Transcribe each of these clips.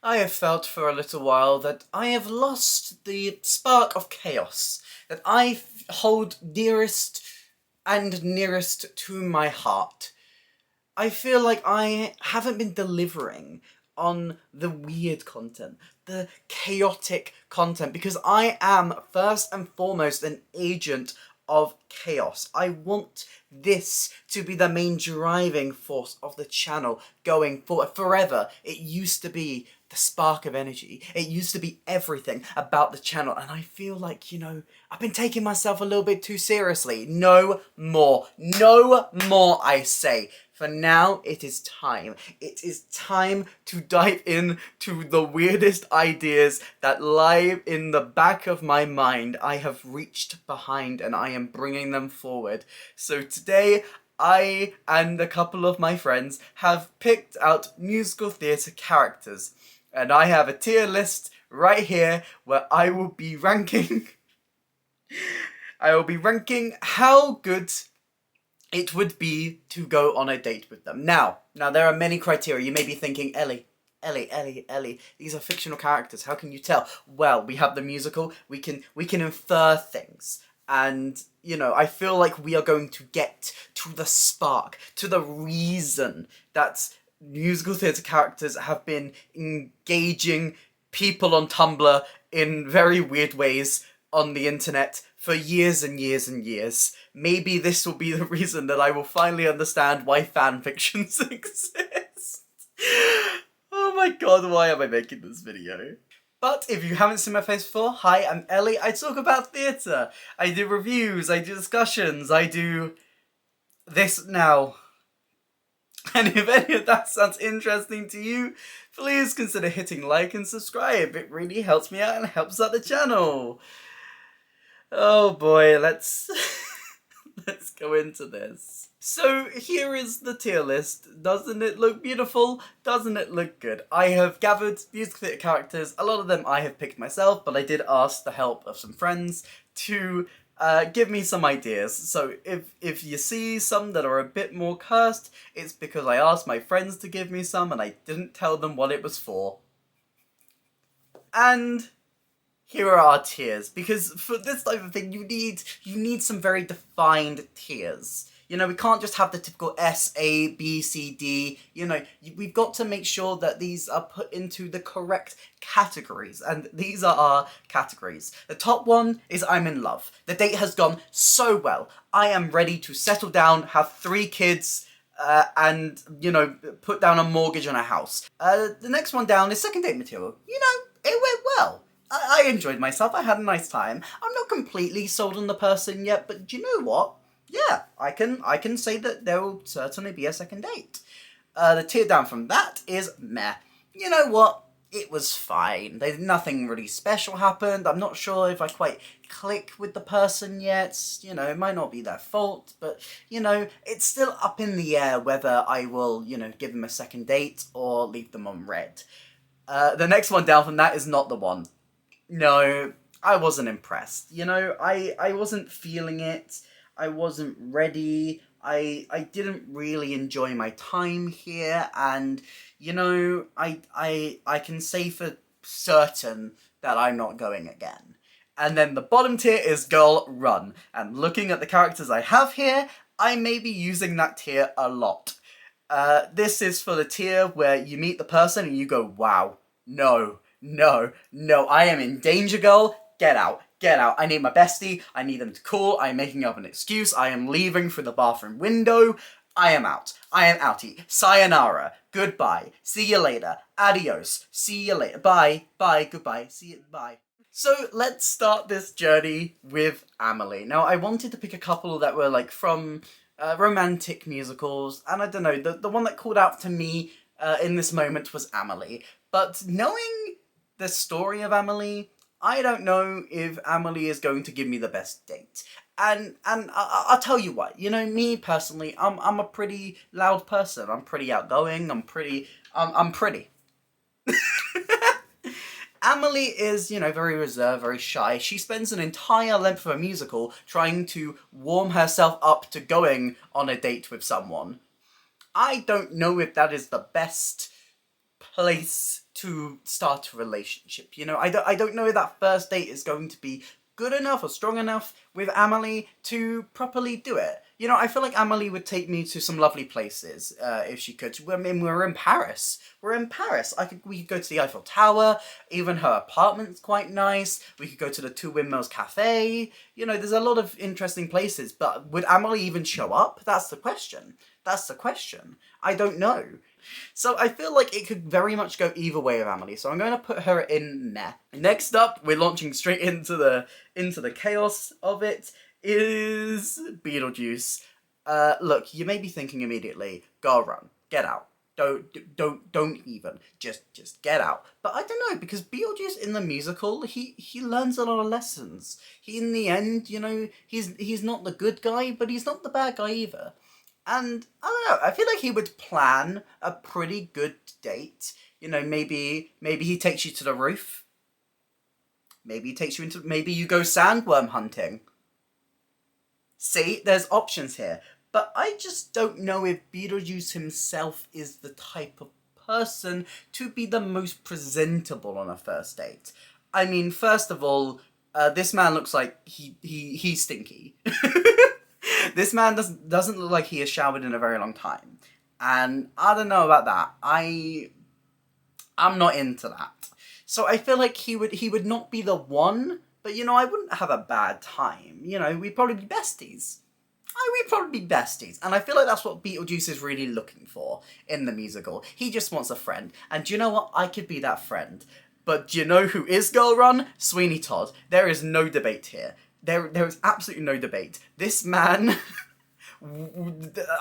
I have felt for a little while that I have lost the spark of chaos that I hold dearest and nearest to my heart. I feel like I haven't been delivering on the weird content, the chaotic content, because I am first and foremost an agent of chaos. I want this to be the main driving force of the channel going forward forever. It used to be the spark of energy. It used to be everything about the channel, and I feel like, I've been taking myself a little bit too seriously. No more. No more, I say. For now, it is time. It is time to dive into the weirdest ideas that lie in the back of my mind. I have reached behind and I am bringing them forward. So today, I and a couple of my friends have picked out musical theatre characters. And I have a tier list right here where I will be ranking how good it would be to go on a date with them. Now there are many criteria. You may be thinking, Ellie, these are fictional characters. How can you tell? Well, we have the musical. We can infer things. And, I feel like we are going to get to the spark, to the reason that musical theatre characters have been engaging people on Tumblr in very weird ways on the internet for years and years and years. Maybe this will be the reason that I will finally understand why fanfictions exist. Oh my god, why am I making this video? But if you haven't seen my face before, hi, I'm Ellie. I talk about theatre. I do reviews, I do discussions, I do this now. And if any of that sounds interesting to you, please consider hitting like and subscribe. It really helps me out and helps out the channel. Oh boy, let's go into this. So here is the tier list. Doesn't it look beautiful? Doesn't it look good? I have gathered musical theatre characters. A lot of them I have picked myself, but I did ask the help of some friends to give me some ideas. So if you see some that are a bit more cursed, it's because I asked my friends to give me some and I didn't tell them what it was for. And here are our tiers, because for this type of thing you need some very defined tiers. We can't just have the typical S, A, B, C, D. We've got to make sure that these are put into the correct categories, and these are our categories. The top one is I'm in love. The date has gone so well. I am ready to settle down, have 3 kids, and, put down a mortgage on a house. The next one down is second date material. It went well. I enjoyed myself, I had a nice time. I'm not completely sold on the person yet, but do you know what? Yeah, I can say that there will certainly be a second date. The tier down from that is meh. You know what? It was fine. Nothing really special happened. I'm not sure if I quite click with the person yet. It might not be their fault, but, it's still up in the air whether I will, give them a second date or leave them on red. The next one down from that is not the one. No, I wasn't impressed. I wasn't feeling it. I wasn't ready. I didn't really enjoy my time here, and I can say for certain that I'm not going again. And then the bottom tier is Girl Run, and looking at the characters I have here, I may be using that tier a lot. This is for the tier where you meet the person and you go, wow, no, I am in danger, girl, get out. I need my bestie, I need them to call, I am making up an excuse, I am leaving through the bathroom window, I am out. I am outie. Sayonara. Goodbye. See you later. Adios. See you later. Bye. Goodbye. See you. Bye. So let's start this journey with Amelie. Now, I wanted to pick a couple that were from romantic musicals, and I don't know, the one that called out to me in this moment was Amelie. But knowing the story of Amelie, I don't know if Amelie is going to give me the best date. And I'll tell you what, me personally, I'm a pretty loud person. I'm pretty outgoing. I'm pretty. Amelie is, very reserved, very shy. She spends an entire length of a musical trying to warm herself up to going on a date with someone. I don't know if that is the best place to start a relationship. You know, I don't know if that first date is going to be good enough or strong enough with Amelie to properly do it. You know, I feel like Amelie would take me to some lovely places if she could. I mean, we're in Paris. We're in Paris. We could go to the Eiffel Tower. Even her apartment's quite nice. We could go to the Two Windmills Cafe. You know, there's a lot of interesting places. But would Amelie even show up? That's the question. That's the question. I don't know. So I feel like it could very much go either way with Amelie. So I'm going to put her in meh. Next up, we're launching straight into the chaos of it, is Beetlejuice. Look, you may be thinking immediately, go run, get out. Don't even. Just get out. But I don't know, because Beetlejuice in the musical, he learns a lot of lessons. He, in the end, you know, he's not the good guy, but he's not the bad guy either. And I don't know, I feel like he would plan a pretty good date. You know, maybe he takes you to the roof. Maybe he takes you maybe you go sandworm hunting. See, there's options here. But I just don't know if Beetlejuice himself is the type of person to be the most presentable on a first date. I mean, first of all, this man looks like he's stinky. This man doesn't look like he has showered in a very long time. And I don't know about that. I'm not into that. So I feel like he would not be the one, but you know, I wouldn't have a bad time. You know, we'd probably be besties. We'd probably be besties. And I feel like that's what Beetlejuice is really looking for in the musical. He just wants a friend. And do you know what? I could be that friend. But do you know who is Girl Run? Sweeney Todd. There is no debate here. There is absolutely no debate. This man...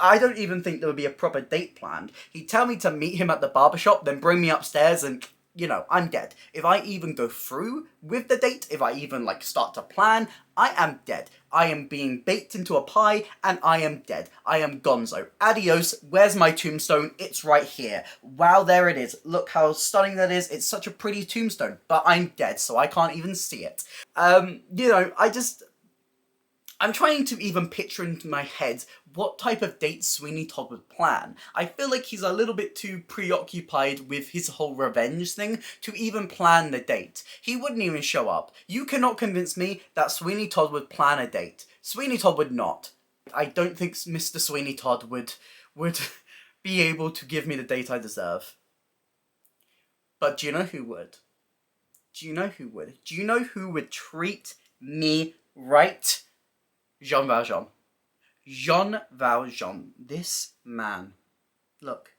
I don't even think there would be a proper date planned. He'd tell me to meet him at the barbershop, then bring me upstairs and... You know, I'm dead. If I even go through with the date, if I even, like, start to plan, I am dead. I am being baked into a pie, and I am dead. I am gonzo. Adios. Where's my tombstone? It's right here. Wow, there it is. Look how stunning that is. It's such a pretty tombstone, but I'm dead, so I can't even see it. You know, I'm trying to even picture into my head what type of date Sweeney Todd would plan. I feel like he's a little bit too preoccupied with his whole revenge thing to even plan the date. He wouldn't even show up. You cannot convince me that Sweeney Todd would plan a date. Sweeney Todd would not. I don't think Mr. Sweeney Todd would be able to give me the date I deserve. But do you know who would? Do you know who would? Do you know who would treat me right? Jean Valjean. Jean Valjean. This man. Look,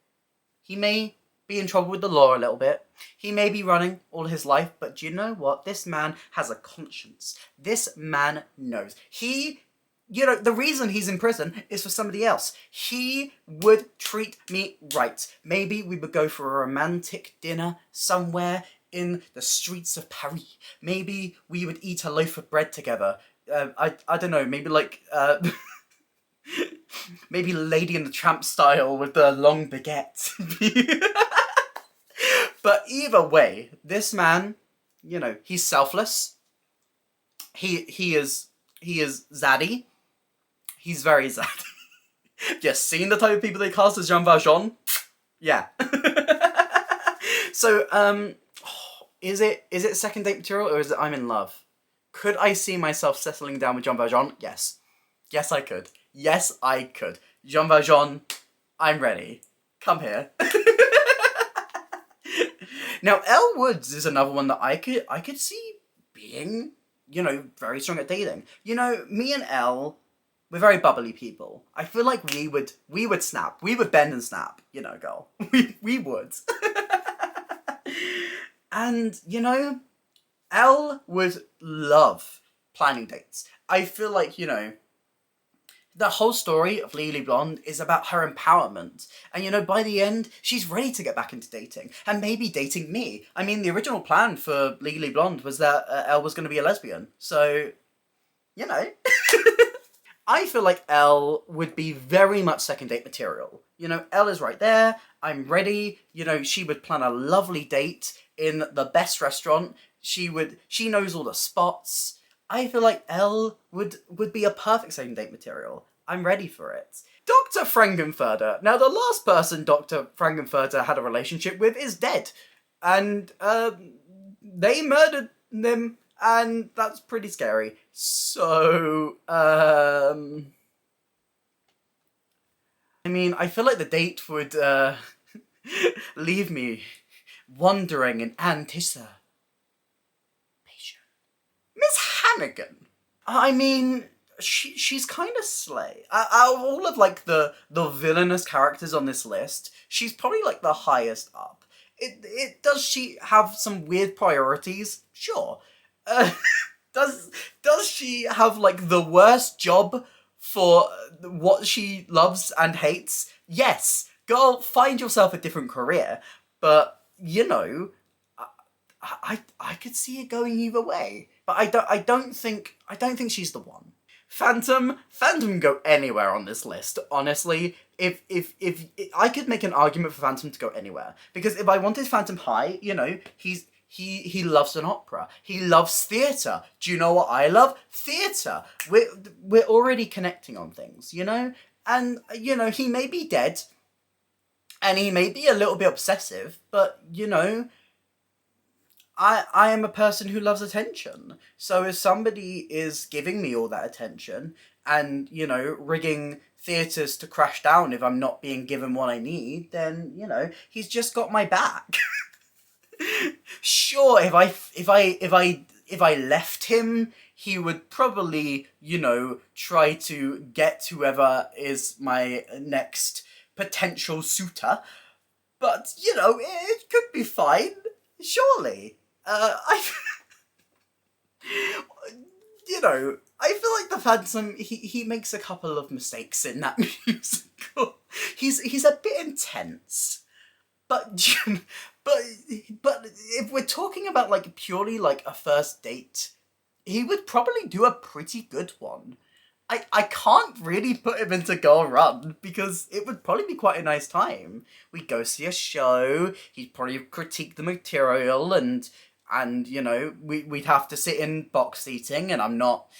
he may be in trouble with the law a little bit. He may be running all his life, but do you know what? This man has a conscience. This man knows. You know, the reason he's in prison is for somebody else. He would treat me right. Maybe we would go for a romantic dinner somewhere in the streets of Paris. Maybe we would eat a loaf of bread together. I don't know, maybe like, maybe Lady and the Tramp style with the long baguette. But either way, this man, you know, he's selfless. He is zaddy. He's very zaddy. Just seen the type of people they cast as Jean Valjean? Yeah. So, is it second date material or is it I'm in love? Could I see myself settling down with Jean Valjean? Yes. Yes, I could. Yes, I could. Jean Valjean, I'm ready. Come here. Now, Elle Woods is another one that I could see being, you know, very strong at dating. You know, me and Elle, we're very bubbly people. I feel like we would snap. We would bend and snap, you know, girl. We would. And, you know, Elle would love planning dates. I feel like, you know, the whole story of Legally Blonde is about her empowerment. And, you know, by the end, she's ready to get back into dating. And maybe dating me. I mean, the original plan for Legally Blonde was that Elle was going to be a lesbian. So, you know. I feel like Elle would be very much second date material. You know, Elle is right there. I'm ready. You know, she would plan a lovely date in the best restaurant. She knows all the spots. I feel like Elle would be a perfect second date material. I'm ready for it. Dr. Frankenfurter. Now, the last person Dr. Frankenfurter had a relationship with is dead. and they murdered him, and that's pretty scary. So, I mean, I feel like the date would leave me wondering in anticipation. Miss Hannigan. I mean, she's kind of slay. Out of all of like the villainous characters on this list, she's probably like the highest up. Does she have some weird priorities? Sure. Uh, does she have like the worst job for what she loves and hates? Yes. Girl, find yourself a different career. But you know, I could see it going either way, but I don't think she's the one. Phantom can go anywhere on this list. Honestly, if I could make an argument for Phantom to go anywhere, because if I wanted Phantom high, you know, he loves an opera. He loves theatre. Do you know what I love? Theatre. We're already connecting on things, you know, and you know he may be dead, and he may be a little bit obsessive, but you know I am a person who loves attention. So if somebody is giving me all that attention and, you know, rigging theatres to crash down if I'm not being given what I need, then, you know, he's just got my back. Sure, if I left him, he would probably, you know, try to get whoever is my next potential suitor. But, you know, it could be fine. Surely. You know, I feel like the Phantom, he makes a couple of mistakes in that musical. He's a bit intense, but but if we're talking about like purely like a first date, he would probably do a pretty good one. I can't really put him into Girl Run because it would probably be quite a nice time. We'd go see a show, he'd probably critique the material, and you know, we'd have to sit in box seating, and I'm not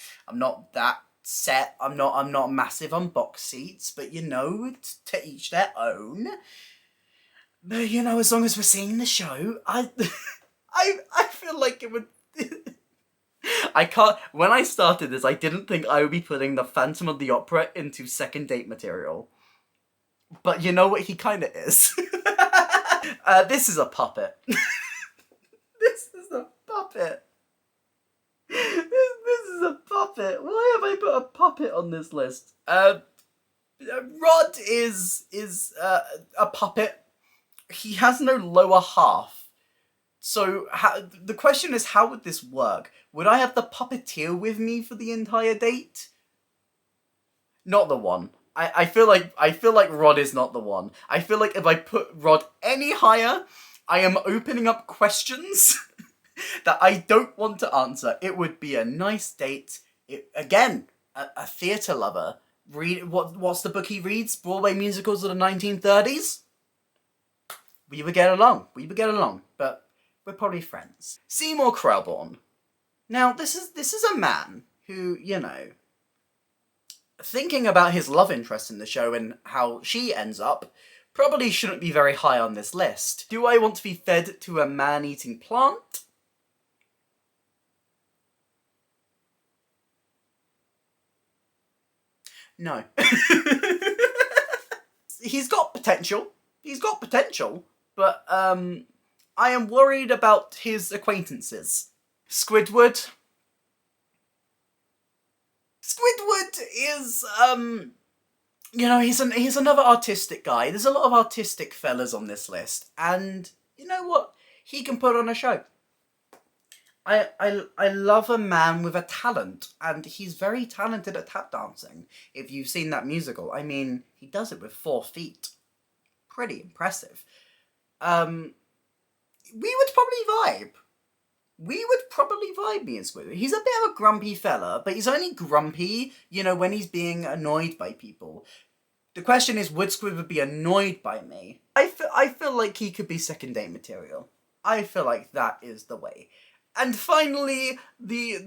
that set. I'm not massive on box seats, but you know, to each their own. But you know, as long as we're seeing the show, I feel like it would I can't. When I started this, I didn't think I would be putting the Phantom of the Opera into second date material. But you know what he kind of is. This is a puppet. This is a puppet. This is a puppet. Why have I put a puppet on this list? Rod is a puppet. He has no lower half. So the question is, how would this work? Would I have the puppeteer with me for the entire date? Not the one. I feel like Rod is not the one. I feel like if I put Rod any higher, I am opening up questions that I don't want to answer. It would be a nice date. Again, a theatre lover. What's the book he reads? Broadway musicals of the 1930s? We would get along. But we're probably friends. Seymour Krelborn. Now, this is a man who, you know, thinking about his love interest in the show and how she ends up, probably shouldn't be very high on this list. Do I want to be fed to a man-eating plant? No. He's got potential, but I am worried about his acquaintances. Squidward is, you know, he's another artistic guy. There's a lot of artistic fellas on this list, and you know what? He can put on a show. I love a man with a talent, and he's very talented at tap dancing. If you've seen that musical, I mean, he does it with 4 feet. Pretty impressive. We would probably vibe, me and Squidward. He's a bit of a grumpy fella, but he's only grumpy, you know, when he's being annoyed by people. The question is, would Squidward be annoyed by me? I feel like he could be second date material. I feel like that is the way. And finally, the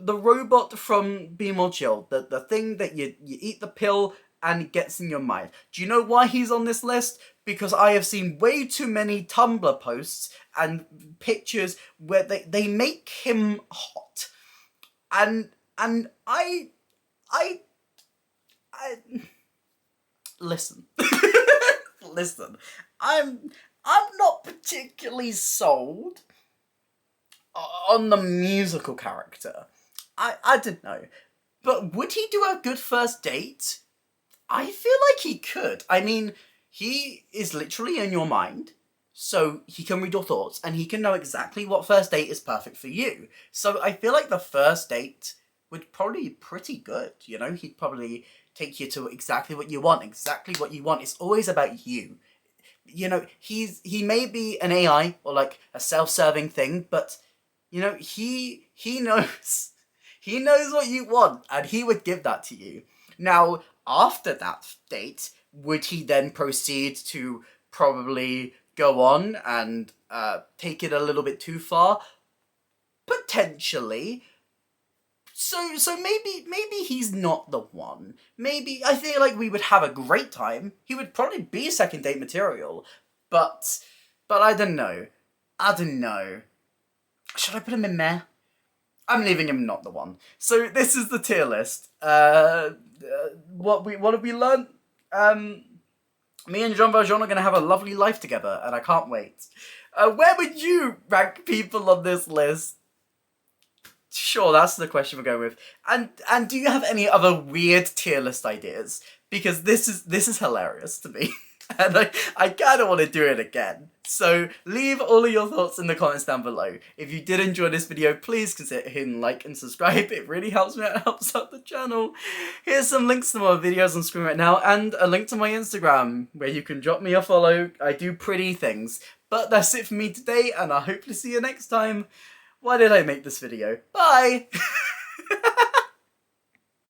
robot from Be More Chill, the thing that you eat the pill and it gets in your mind. Do you know why he's on this list? because I have seen way too many Tumblr posts and pictures where they make him hot. And I listen. Listen. I'm not particularly sold on the musical character. I don't know. But would he do a good first date? I feel like he could. I mean, he is literally in your mind, so he can read your thoughts, and he can know exactly what first date is perfect for you. So I feel like the first date would probably be pretty good, you know? He'd probably take you to exactly what you want. Exactly what you want. It's always about you. You know, he may be an AI or like a self-serving thing, but you know, he knows. He knows what you want, and he would give that to you. Now, after that date, would he then proceed to probably go on and take it a little bit too far? Potentially. So maybe he's not the one. Maybe I feel like we would have a great time. He would probably be second date material, but I don't know. I don't know. Should I put him in meh? I'm leaving him not the one. So this is the tier list. What have we learned? Me and Jean Valjean are gonna have a lovely life together, and I can't wait. Where would you rank people on this list? Sure, that's the question we're going with. And do you have any other weird tier list ideas? Because this is hilarious to me. And I kind of want to do it again. So leave all of your thoughts in the comments down below. If you did enjoy this video, please consider hitting like and subscribe. It really helps me out and helps out the channel. Here's some links to more videos on screen right now, and a link to my Instagram where you can drop me a follow. I do pretty things. But that's it for me today, and I hope to see you next time. Why did I make this video? Bye!